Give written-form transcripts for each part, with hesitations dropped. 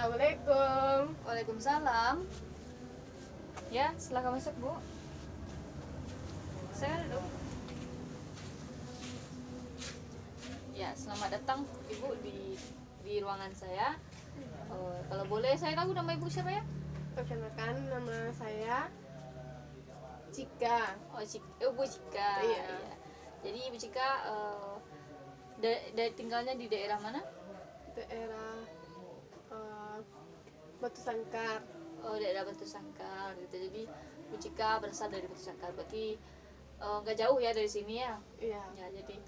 Assalamualaikum. Waalaikumsalam. Ya, silakan masuk, Bu. Saya duduk. Ya, selamat datang Ibu di ruangan saya. Kalau boleh saya tahu nama Ibu siapa ya? Perkenalkan, nama saya Cika. Bu Cika. Iya. Ya. Jadi Ibu Cika tinggalnya di daerah mana? Daerah Batu Sangkar. Daerah Batu Sangkar gitu. Jadi Bu Cika berasal dari Batu Sangkar. Berarti nggak jauh ya dari sini ya? Iya. Ya, jadi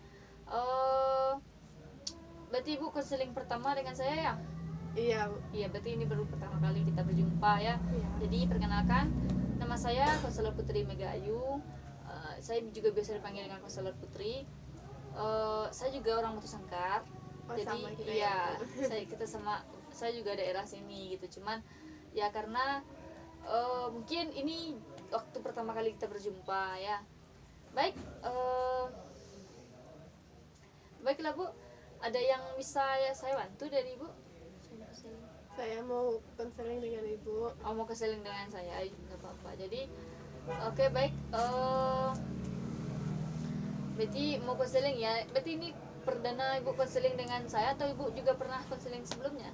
berarti Ibu konseling pertama dengan saya ya? Iya, Bu. Iya, berarti ini baru pertama kali kita berjumpa ya. Iya. Jadi perkenalkan, nama saya Konselor Putri Mega Ayu. Saya juga biasa dipanggil dengan Konselor Putri. Saya juga orang Batu Sangkar. Oh, Jadi sama kita iya, ya. saya juga daerah sini gitu. Cuman ya karena mungkin ini waktu pertama kali kita berjumpa ya. Baik, baiklah Bu. Ada yang bisa saya bantu dari Ibu? Saya mau konseling dengan Ibu. Mau keseling dengan saya, nggak apa-apa. Jadi oke, baik. Berarti mau konseling ya. Berarti ini perdana Ibu konseling dengan saya atau Ibu juga pernah konseling sebelumnya?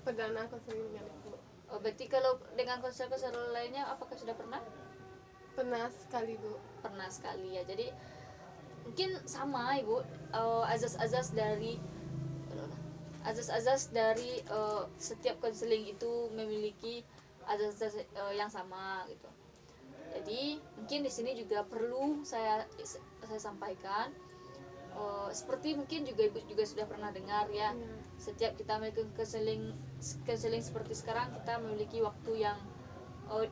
Perdana konseling dengan Ibu. Berarti kalau dengan konselor-konselor lainnya apakah sudah pernah? Pernah sekali, Bu. Pernah sekali ya. Jadi mungkin sama Ibu, azas-azas dari setiap konseling itu memiliki azas-azas yang sama gitu. Jadi mungkin di sini juga perlu saya sampaikan, seperti mungkin juga Ibu juga sudah pernah dengar ya. Setiap kita melakukan konseling seperti sekarang, kita memiliki waktu yang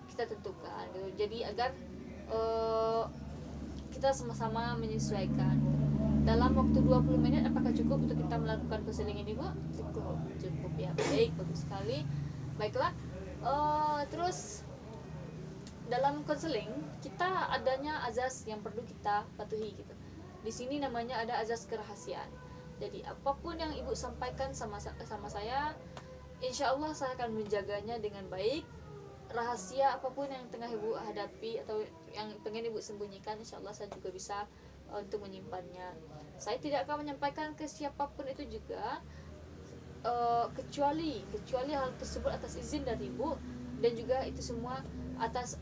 kita tentukan gitu. Jadi agar kita sama-sama menyesuaikan. Dalam waktu 20 menit apakah cukup untuk kita melakukan konseling ini, Bu? Cukup ya. Baik, bagus sekali. Baiklah. Terus dalam konseling kita adanya azas yang perlu kita patuhi gitu. Di sini namanya ada azas kerahasiaan. Jadi apapun yang Ibu sampaikan sama saya, insya Allah saya akan menjaganya dengan baik. Rahasia apapun yang tengah Ibu hadapi atau yang pengen Ibu sembunyikan, insya Allah saya juga bisa untuk menyimpannya. Saya tidak akan menyampaikan ke siapapun itu juga, kecuali hal tersebut atas izin dari Ibu, dan juga itu semua atas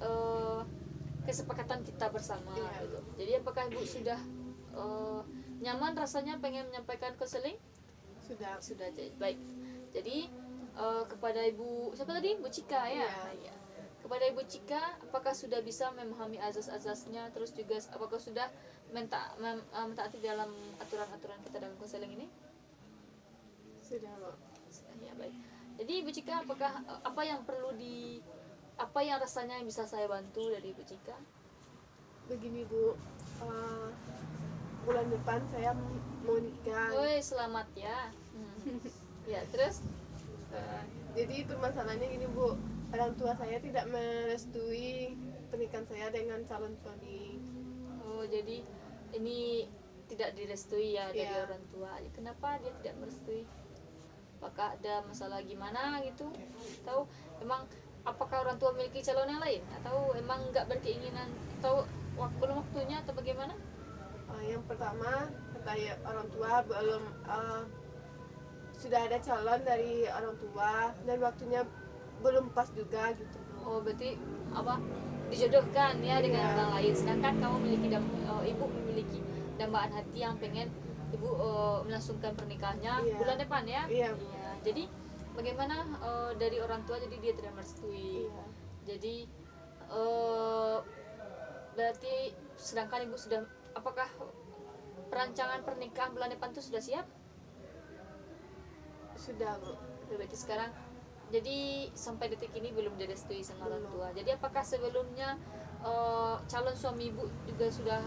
kesepakatan kita bersama gitu. Jadi apakah Ibu sudah nyaman rasanya pengen menyampaikan konseling? Sudah. Baik. Jadi kepada Ibu siapa tadi? Bu Cika ya? Iya. Kepada Ibu Cika, apakah sudah bisa memahami azas-azasnya, terus juga apakah sudah mentaati dalam aturan-aturan kita dalam konseling ini? Sudah, Bu. Ya, baik. Jadi Ibu Cika, apakah apa yang rasanya yang bisa saya bantu dari Ibu Cika? Begini, Bu. Bulan depan saya mau nikah. Woi, selamat ya. Ya, terus? Jadi permasalahannya gini, Bu. Orang tua saya tidak merestui pernikahan saya dengan calon suami. Oh, jadi ini tidak direstui ya dari Iya. orang tua. Kenapa dia tidak merestui? Apakah ada masalah gimana gitu? Atau emang apakah orang tua memiliki calon yang lain? Atau emang nggak berkeinginan? Atau belum waktunya atau bagaimana? Yang pertama, kata orang tua belum sudah ada calon dari orang tua dan waktunya belum pas juga gitu. Oh, berarti apa? Dijodohkan ya dengan Iya. orang lain. Sedangkan kamu memiliki Ibu memiliki dambaan hati yang pengen Ibu melangsungkan pernikahannya Iya. bulan depan ya? Iya. Iya. Jadi bagaimana dari orang tua jadi dia tidak merestui? Iya. Jadi berarti sedangkan Ibu sudah, apakah perancangan pernikahan bulan depan itu sudah siap? Sudah, Bu. Berarti sekarang jadi sampai detik ini belum direstui sama orang tua. Jadi apakah sebelumnya calon suami Ibu juga sudah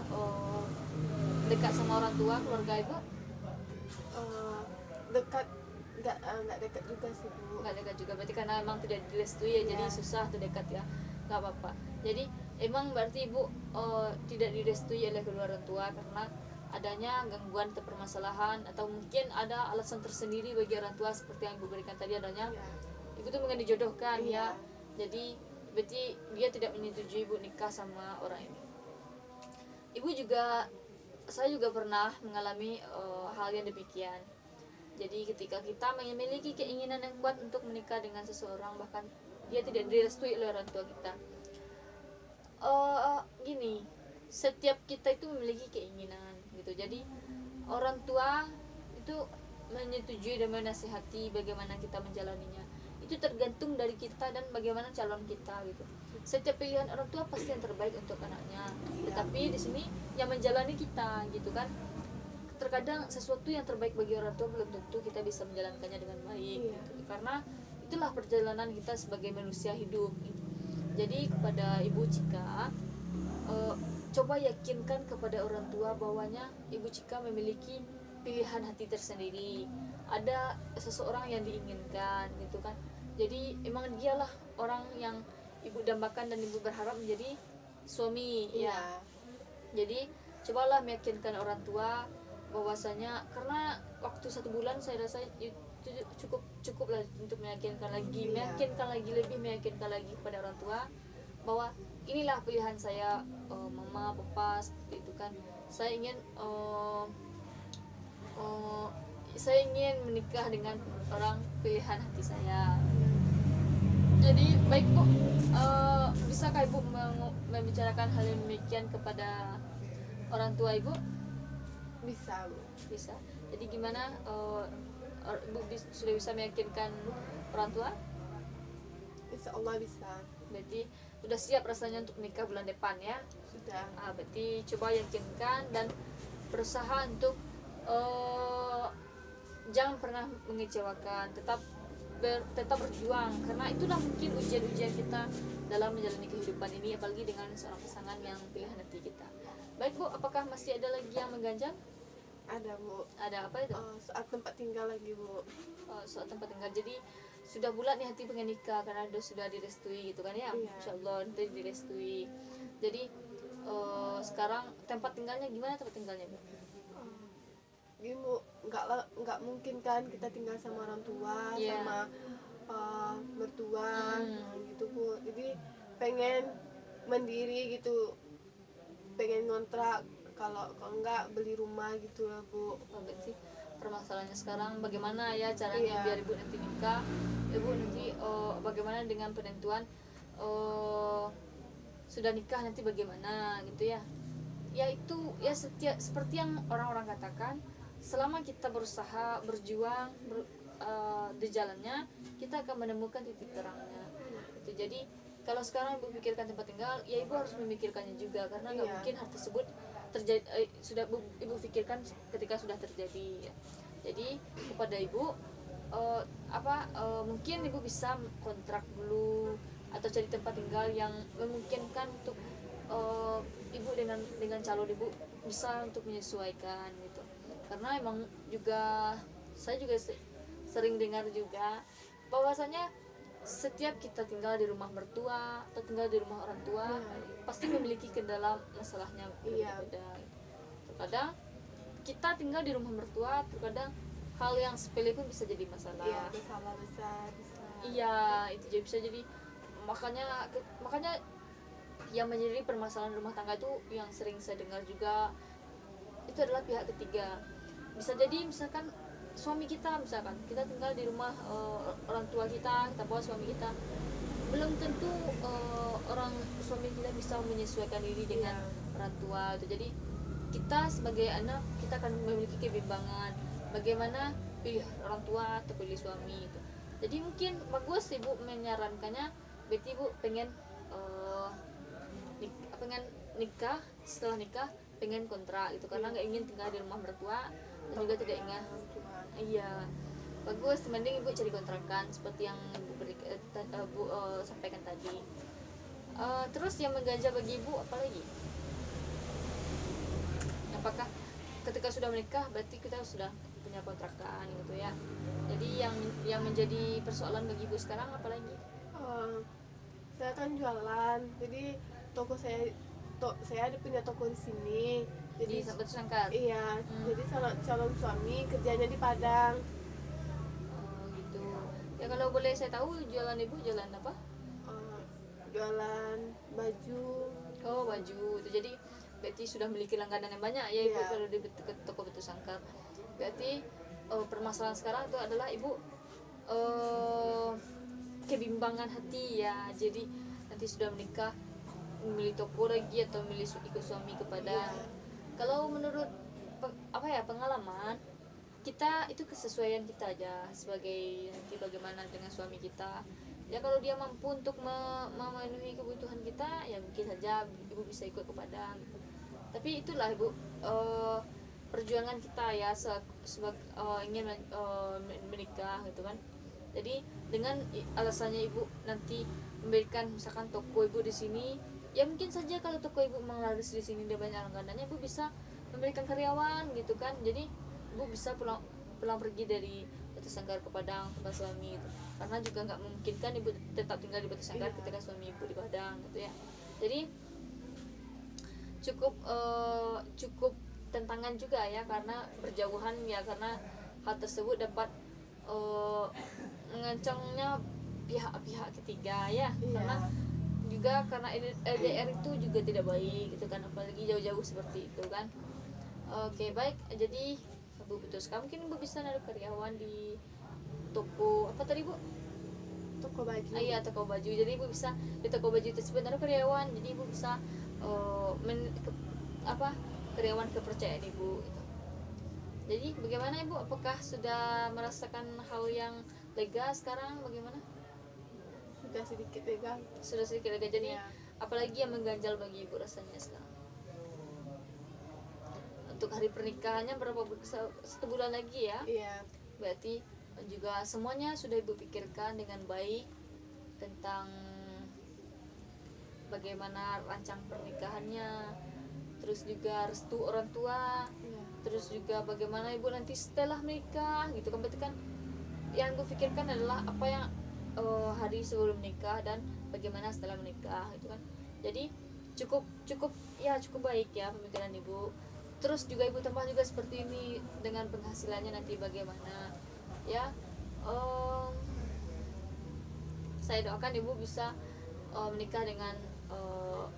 dekat sama orang tua, keluarga Ibu? Dekat, nggak dekat juga sih, Bu. Nggak dekat juga, berarti karena emang tidak direstui ya, jadi susah terdekat ya. Nggak apa-apa. Jadi emang berarti Ibu tidak direstui oleh kedua orang tua karena adanya gangguan atau permasalahan, atau mungkin ada alasan tersendiri bagi orang tua seperti yang ibu berikan tadi, adanya Iya. ibu tuh pengen dijodohkan Iya. ya, jadi berarti dia tidak menyetujui ibu nikah sama orang ini. Ibu juga, saya juga pernah mengalami hal yang demikian. Jadi ketika kita memiliki keinginan yang kuat untuk menikah dengan seseorang, bahkan dia tidak direstui oleh orang tua kita, gini, setiap kita itu memiliki keinginan gitu. Jadi orang tua itu menyetujui dan menasihati bagaimana kita menjalaninya, itu tergantung dari kita dan bagaimana calon kita gitu. Setiap pilihan orang tua pasti yang terbaik untuk anaknya, tetapi di sini yang menjalani kita gitu kan. Terkadang sesuatu yang terbaik bagi orang tua belum tentu kita bisa menjalankannya dengan baik gitu. Karena itulah perjalanan kita sebagai manusia hidup gitu. Jadi kepada Ibu Cika, coba yakinkan kepada orang tua bahwanya Ibu Cika memiliki pilihan hati tersendiri, ada seseorang yang diinginkan gitu kan. Jadi emang dialah orang yang ibu dambakan dan ibu berharap menjadi suami ya. Jadi cobalah meyakinkan orang tua bahwasanya, karena waktu 1 bulan saya rasa itu cukup lah untuk meyakinkan lagi, lebih meyakinkan lagi kepada orang tua bahwa inilah pilihan saya, mama papa seperti itu kan. Saya ingin menikah dengan orang pilihan hati saya. Jadi baik Bu, bisakah Ibu membicarakan hal yang demikian kepada orang tua Ibu? Bisa, Bu. Bisa. Jadi gimana, Ibu sudah bisa meyakinkan orang tua? Insya Allah bisa. Berarti sudah siap rasanya untuk nikah bulan depan ya? Sudah. Berarti coba yakinkan dan berusaha untuk jangan pernah mengecewakan, tetap berjuang, karena itulah mungkin ujian-ujian kita dalam menjalani kehidupan ini, apalagi dengan seorang pasangan yang pilihan hati kita. Baik Bu, apakah masih ada lagi yang mengganjal? Ada, Bu. Ada apa itu? Soal tempat tinggal lagi, Bu. Soal tempat tinggal. Jadi sudah bulat nih hati pengen nikah karena sudah direstui gitu kan ya? Iya. Insyaallah nanti direstui. Jadi sekarang tempat tinggalnya gimana, tempat tinggalnya Bu? Gini, Bu, nggak mungkin kan kita tinggal sama orang tua, sama mertua, gitu Bu. Jadi pengen mandiri gitu, pengen ngontrak, kalau enggak beli rumah gitu lah Bu. Berarti permasalahannya sekarang bagaimana ya caranya biar Ibu nanti nikah, Ibu nanti bagaimana dengan penentuan sudah nikah nanti bagaimana gitu ya. Ya itu ya seperti yang orang-orang katakan, selama kita berusaha berjuang di jalannya, kita akan menemukan titik terangnya gitu. Jadi kalau sekarang Ibu pikirkan tempat tinggal, ya Ibu harus memikirkannya juga, karena nggak mungkin hal tersebut terjadi, sudah Ibu pikirkan ketika sudah terjadi. Jadi kepada Ibu, mungkin Ibu bisa kontrak dulu atau cari tempat tinggal yang memungkinkan untuk Ibu dengan calon Ibu bisa untuk menyesuaikan gitu. Karena emang juga saya juga sering dengar juga bahwasanya setiap kita tinggal di rumah mertua atau tinggal di rumah orang tua pasti memiliki kendala masalahnya berbeda. Terkadang kita tinggal di rumah mertua, terkadang hal yang sepele pun bisa jadi masalah. Iya, masalah besar bisa. Iya, itu jadi bisa jadi, makanya yang menjadi permasalahan rumah tangga itu yang sering saya dengar juga itu adalah pihak ketiga. Bisa jadi misalkan suami kita, misalkan kita tinggal di rumah orang tua kita bawa suami kita, belum tentu orang suami kita bisa menyesuaikan diri dengan orang tua itu. Jadi kita sebagai anak, kita akan memiliki kebimbangan bagaimana pilih orang tua atau pilih suami itu. Jadi mungkin bagus Ibu menyarankannya, berarti Ibu pengen nikah, setelah nikah pengen kontrak gitu, karena nggak ingin tinggal di rumah mertua dan juga tidak ingin. Iya, bagus, mending Ibu cari kontrakan seperti yang Ibu sampaikan tadi. Terus yang mengganjal bagi Ibu apa lagi? Apakah ketika sudah menikah berarti kita sudah punya kontrakan gitu ya? Jadi yang menjadi persoalan bagi Ibu sekarang apa lagi? Saya kan jualan, jadi saya ada punya toko di sini. di jadi Batu Sangkar. iya, jadi calon suami kerjanya di Padang. Oh, gitu. Ya kalau boleh saya tahu jualan ibu jualan apa? Eh, jualan baju. Oh, baju itu. Jadi berarti sudah memiliki langganan yang banyak ya ibu Iya. kalau di toko Batu Sangkar. Berarti permasalahan sekarang itu adalah ibu eh kebimbangan hati ya. Jadi nanti sudah menikah memilih toko lagi atau memilih ikut suami ke Padang. Iya. Kalau menurut apa ya pengalaman kita itu kesesuaian kita aja sebagai nanti bagaimana dengan suami kita ya kalau dia mampu untuk memenuhi kebutuhan kita ya mungkin saja ibu bisa ikut ke Padang tapi itulah ibu perjuangan kita ya sebagai ingin menikah gitu kan jadi dengan alasannya ibu nanti memberikan misalkan toko ibu di sini ya mungkin saja kalau toko ibu memang laris di sini dia banyak langganannya ibu bisa memberikan karyawan gitu kan jadi ibu bisa pulang pergi dari Batu Sangkar ke Padang tempat suami gitu. Karena juga nggak memungkinkan ibu tetap tinggal di Batu Sangkar ketika suami ibu di Padang gitu ya jadi cukup tantangan juga ya karena berjauhan ya karena hal tersebut dapat mengancamnya pihak-pihak ketiga ya karena juga karena LDR itu juga tidak baik gitu kan apalagi jauh-jauh seperti itu kan. Oke baik jadi ibu putuskan mungkin ibu bisa naruh karyawan di toko apa tadi bu? Toko baju. Iya toko baju jadi ibu bisa di toko baju tersebut naruh karyawan jadi ibu bisa karyawan kepercayaan ibu gitu. Jadi bagaimana ibu apakah sudah merasakan hal yang lega sekarang bagaimana? Sudah sedikit lega. Sudah sedikit lega jadi Iya. apalagi yang mengganjal bagi ibu rasanya sekarang? Untuk hari pernikahannya berapa satu bulan lagi ya? Iya. Berarti juga semuanya sudah ibu pikirkan dengan baik tentang bagaimana rancang pernikahannya terus juga restu orang tua Iya. terus juga bagaimana ibu nanti setelah menikah gitu kan berarti kan yang ibu pikirkan adalah apa yang hari sebelum menikah dan bagaimana setelah menikah gitu kan jadi cukup baik ya pemikiran ibu terus juga ibu tambah juga seperti ini dengan penghasilannya nanti bagaimana ya saya doakan ibu bisa menikah dengan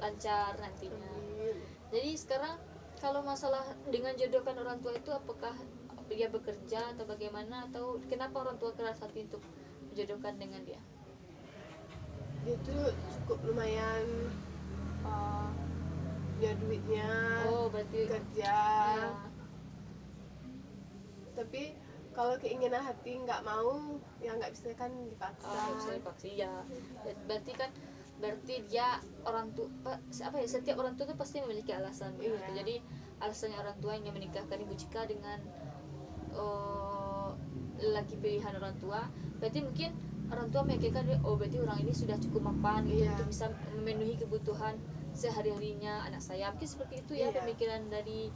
lancar nantinya. Amin. Jadi sekarang kalau masalah dengan jodohkan orang tua itu apakah dia bekerja atau bagaimana atau kenapa orang tua keras hati untuk menjodohkan dengan dia? Dia tuh cukup lumayan dia duitnya. Oh berarti kerja. ya, Tapi kalau keinginan hati nggak mau ya nggak bisa kan dipaksa. nggak bisa dipaksa ya. Berarti dia orang tua apa ya setiap orang tua itu pasti memiliki alasan gitu. Iya. Jadi alasannya orang tua ingin menikahkan ibu Cika dengan lelaki pilihan orang tua berarti mungkin orang tua memikirkan berarti orang ini sudah cukup mapan gitu Iya. untuk bisa memenuhi kebutuhan sehari-harinya anak saya mungkin seperti itu ya Iya. pemikiran dari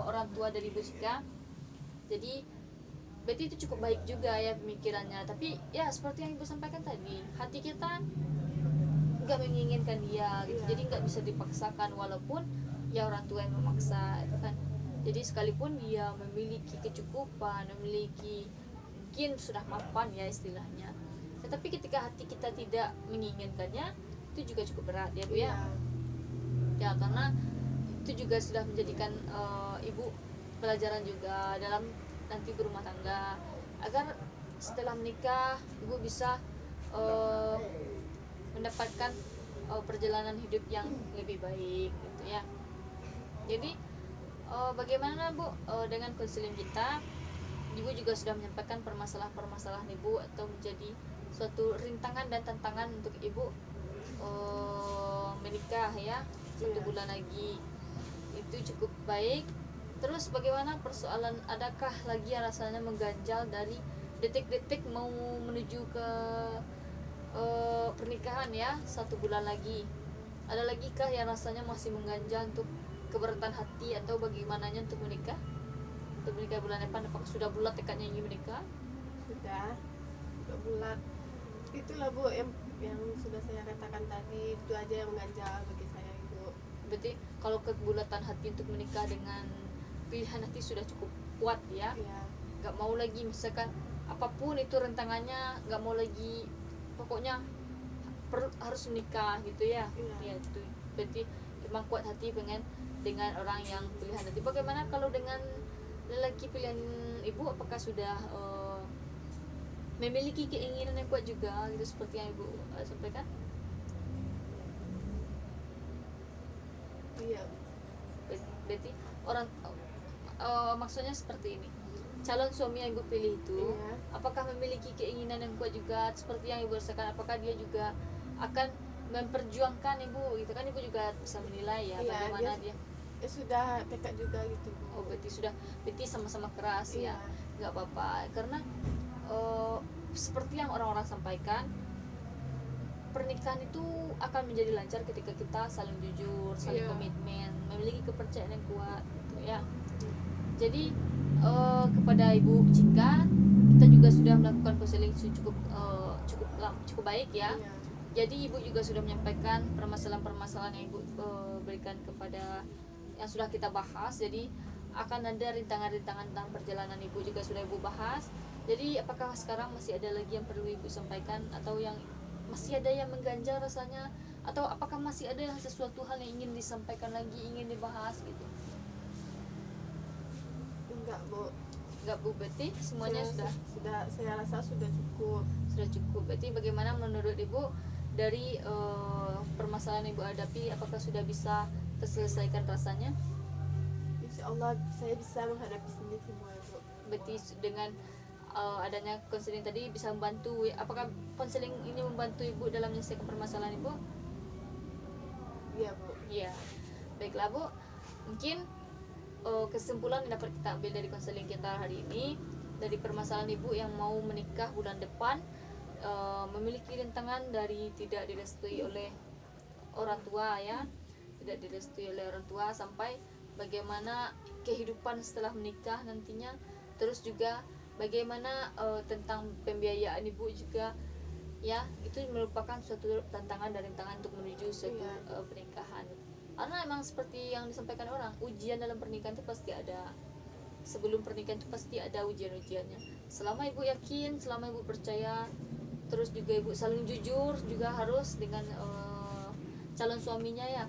orang tua dari ibu Cika jadi berarti itu cukup baik juga ya pemikirannya tapi ya seperti yang ibu sampaikan tadi hati kita nggak menginginkan dia gitu Iya. jadi nggak bisa dipaksakan walaupun ya orang tua yang memaksa itu kan jadi sekalipun dia memiliki kecukupan memiliki mungkin sudah mapan ya istilahnya tetapi ketika hati kita tidak menginginkannya itu juga cukup berat ya bu ya ya karena itu juga sudah menjadikan ibu pelajaran juga dalam nanti berumah tangga agar setelah menikah ibu bisa mendapatkan perjalanan hidup yang lebih baik gitu ya jadi bagaimana bu dengan konseling kita ibu juga sudah menyampaikan permasalahan ibu atau menjadi suatu rintangan dan tantangan untuk ibu menikah ya 1 bulan lagi itu cukup baik terus bagaimana persoalan adakah lagi yang rasanya mengganjal dari detik-detik mau menuju ke pernikahan ya 1 bulan lagi ada lagi kah yang rasanya masih mengganjal untuk keberatan hati atau bagaimananya untuk menikah bulan depan apakah sudah bulat tekadnya ingin menikah Sudah bulat itulah bu yang sudah saya katakan tadi itu aja yang mengganjal bagi saya itu Berarti kalau kebulatan hati untuk menikah dengan pilihan hati sudah cukup kuat ya, Iya. nggak mau lagi misalkan apapun itu rentangannya, nggak mau lagi, pokoknya harus menikah gitu ya. Iya. Ya itu berarti emang kuat hati pengen dengan orang yang pilihan hati. Bagaimana kalau dengan lelaki pilihan ibu, apakah sudah memiliki keinginan yang kuat juga gitu seperti yang ibu sampaikan? Iya. Berarti orang maksudnya seperti ini, calon suami yang ibu pilih itu Iya. apakah memiliki keinginan yang kuat juga seperti yang ibu rasakan? Apakah dia juga akan memperjuangkan ibu gitu kan? Ibu juga bisa menilai ya, Iya, bagaimana dia. Sudah tekad juga gitu, Bu. Oh berarti sama-sama keras Iya. ya, nggak apa-apa karena seperti yang orang-orang sampaikan, pernikahan itu akan menjadi lancar ketika kita saling jujur, saling Iya. komitmen, memiliki kepercayaan yang kuat gitu ya. Jadi kepada ibu, jika kita juga sudah melakukan konseling cukup baik ya. Iya. Jadi ibu juga sudah menyampaikan permasalahan-permasalahan yang ibu berikan kepada yang sudah kita bahas. Jadi akan ada rintangan-rintangan tentang perjalanan ibu juga sudah ibu bahas. Jadi apakah sekarang masih ada lagi yang perlu ibu sampaikan, atau yang masih ada yang mengganjal rasanya, atau apakah masih ada sesuatu hal yang ingin disampaikan lagi, ingin dibahas gitu? Enggak, Bu. Enggak Bu, berarti semuanya sudah Saya rasa sudah cukup. Berarti bagaimana menurut ibu dari permasalahan ibu hadapi, apakah sudah bisa terselesaikan rasanya? Insya Allah saya bisa menghadapi sendiri semua, Bu. Berarti dengan adanya konseling tadi bisa membantu. Apakah konseling ini membantu ibu dalam menyelesaikan permasalahan ibu? Iya, Bu. Iya. Baiklah Bu, mungkin kesimpulan yang dapat kita ambil dari konseling kita hari ini, dari permasalahan ibu yang mau menikah bulan depan, memiliki rintangan dari tidak direstui oleh orang tua ya, tidak direstui oleh orang tua, sampai bagaimana kehidupan setelah menikah nantinya, terus juga bagaimana tentang pembiayaan ibu juga ya, itu merupakan suatu tantangan dan rintangan untuk menuju suatu pernikahan. Karena emang seperti yang disampaikan orang, ujian dalam pernikahan itu pasti ada. Sebelum pernikahan itu pasti ada ujian-ujiannya. Selama ibu yakin, selama ibu percaya, terus juga ibu saling jujur juga harus dengan calon suaminya ya,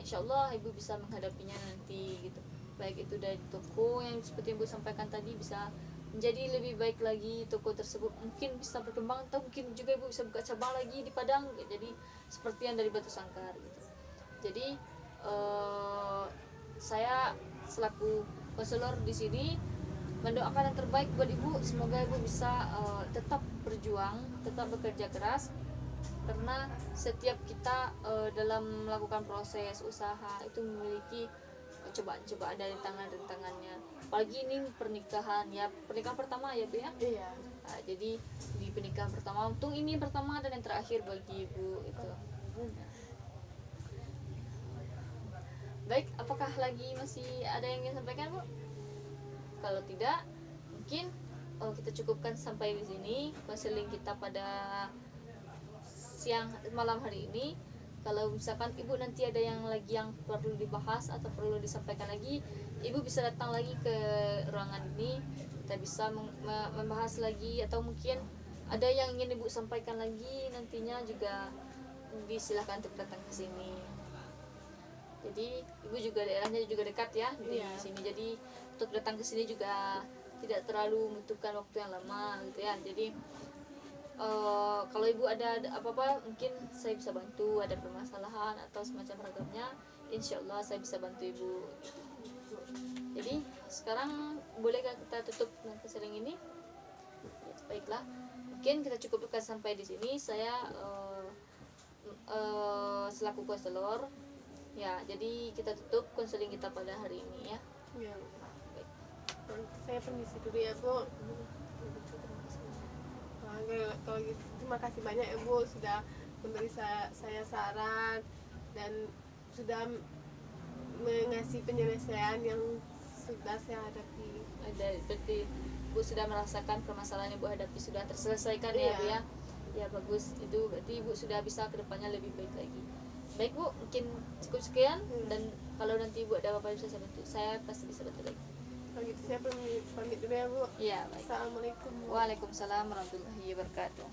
insya Allah ibu bisa menghadapinya nanti gitu. Baik itu dari toko yang seperti yang ibu sampaikan tadi, bisa menjadi lebih baik lagi toko tersebut, mungkin bisa berkembang, atau mungkin juga ibu bisa buka cabang lagi di Padang, jadi seperti yang dari Batu Sangkar gitu. Jadi saya selaku konselor di sini mendoakan yang terbaik buat ibu. Semoga ibu bisa tetap berjuang, tetap bekerja keras, karena setiap kita dalam melakukan proses usaha itu memiliki cobaan-cobaan dan rintangannya. Apalagi ini pernikahan ya, pernikahan pertama ya Bu ya. Iya. Nah, jadi di pernikahan pertama, untung ini pertama dan yang terakhir bagi ibu itu. Baik, apakah lagi masih ada yang ingin sampaikan Bu? Kalau tidak, mungkin kita cukupkan sampai di sini konseling kita pada malam hari ini. Kalau misalkan ibu nanti ada yang lagi yang perlu dibahas atau perlu disampaikan lagi, ibu bisa datang lagi ke ruangan ini, kita bisa membahas lagi, atau mungkin ada yang ingin ibu sampaikan lagi nantinya juga disilahkan untuk datang ke sini. Jadi ibu juga daerahnya juga dekat ya di sini, jadi untuk datang ke sini juga tidak terlalu membutuhkan waktu yang lama gitu ya. Jadi kalau ibu ada apa-apa, mungkin saya bisa bantu, ada permasalahan atau semacam ragamnya, insya Allah saya bisa bantu ibu. Jadi sekarang bolehkah kita tutup dengan konseling ini? Ya, baiklah, mungkin kita cukupkan sampai di sini. Saya selaku konselor ya, jadi kita tutup konseling kita pada hari ini ya. Iya. Saya permisi dulu ya Bu. Kalau gitu terima kasih banyak ya Bu, sudah memberi saya saran dan sudah mengasih penyelesaian yang sudah saya hadapi. Berarti Bu sudah merasakan permasalahan yang Bu hadapi sudah terselesaikan ya Bu ya. Ya bagus, itu berarti Ibu sudah bisa kedepannya lebih baik lagi. Baik Bu, mungkin cukup sekian, dan kalau nanti Bu ada apa-apa bisa saya bantu, saya pasti bisa bantu lagi. Kalau gitu saya pamit dulu ya Bu. Iya, baik. Assalamualaikum Bu. Waalaikumsalam warahmatullahi wabarakatuh.